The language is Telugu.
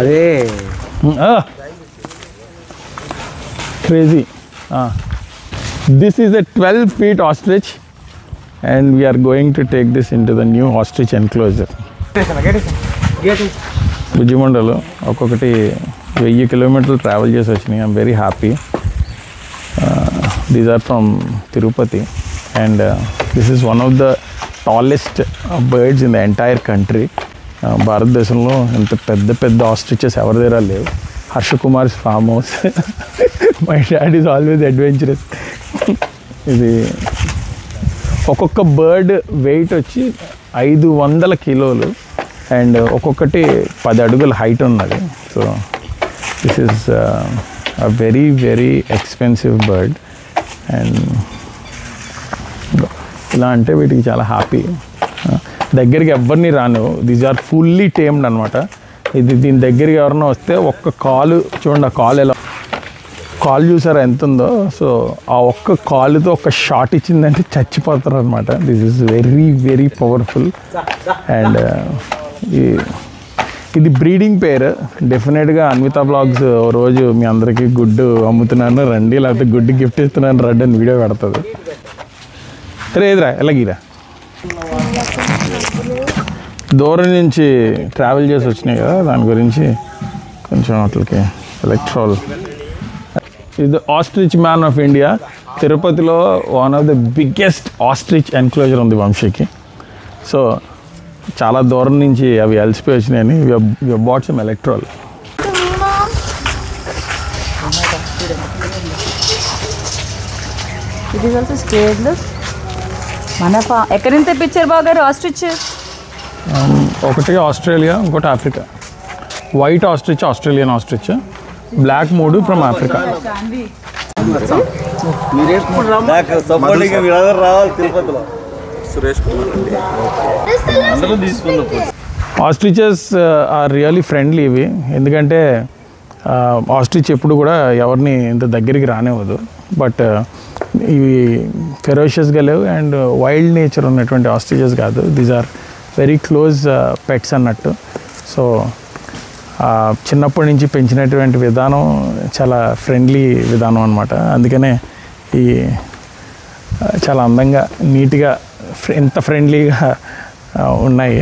అదే crazy. This is a 12 feet ostrich and we are going to take this into the new ostrich enclosure. బుజ్జిమండలు ఒక్కొక్కటి 1000 కిలోమీటర్లు ట్రావెల్ చేసి వచ్చినాయి. I'm very happy. These are from Tirupati and this is one of the tallest birds in the entire country. భారతదేశంలో ఇంత పెద్ద పెద్ద ఆస్ట్రిచెస్ ఎవరి దగ్గర లేవు. Harshakumar's farm house. My dad is always adventurous. ఇది ఒక్కొక్క బర్డ్ వెయిట్ వచ్చి 500 కిలోలు అండ్ ఒక్కొక్కటి 10 అడుగుల హైట్ ఉన్నది. So this is a very very expensive bird and ఇలా అంటే వీటికి చాలా హ్యాపీ. దగ్గరికి ఎవరిని రాను. దీస్ ఆర్ ఫుల్లీ టేమ్డ్ అనమాట. దీని దగ్గరికి ఎవరన్నా వస్తే ఒక్క కాలు చూడండి, ఆ కాలు ఎలా కాలు చూసారా ఎంత ఉందో. సో ఆ ఒక్క కాలుతో ఒక షాట్ ఇచ్చిందంటే చచ్చిపోతారు అనమాట. This is very very powerful and ఇది బ్రీడింగ్ పేరు. డెఫినెట్గా అన్వితా బ్లాగ్స్ రోజు మీ అందరికీ గుడ్డు అమ్ముతున్నాను రండి, లేకపోతే గుడ్డు గిఫ్ట్ ఇస్తున్నాను రండి అని వీడియో పెడుతుంది. సరే ఏదిరా ఎలాగీరా దూరం నుంచి ట్రావెల్ చేసి వచ్చినాయి కదా, దాని గురించి కొంచెం అట్లకి ఎలక్ట్రాల్. ఇది ఆస్ట్రిచ్ మ్యాన్ ఆఫ్ ఇండియా. తిరుపతిలో one of the biggest ostrich enclosure ఉంది వంశీకి. సో చాలా దూరం నుంచి అవి అలసిపోయి వచ్చినాయని వి బాట్ సమ్ ఎలక్ట్రాల్. ఎక్కడి నుంచి తెప్పించారు బాగారు ఆస్ట్రిచ్? ఒకటి ఆస్ట్రేలియా, ఇంకోటి Africa. White ostrich Australian ostrich, black 3 from Africa. Ostriches are really friendly ఇవి. ఎందుకంటే ఆస్ట్రిచ్ ఎప్పుడు కూడా ఎవరిని ఇంత దగ్గరికి రానివ్వదు. బట్ ఇవి ఫెరోషియస్గా లేవు అండ్ వైల్డ్ నేచర్ ఉన్నటువంటి ఆస్ట్రిచెస్ కాదు. These are very close pets అన్నట్టు. సో చిన్నప్పటి నుంచి పెంచినటువంటి విధానం చాలా ఫ్రెండ్లీ విధానం అనమాట. అందుకనే ఈ చాలా అందంగా నీట్గా ఎంత ఫ్రెండ్లీగా ఉన్నాయి.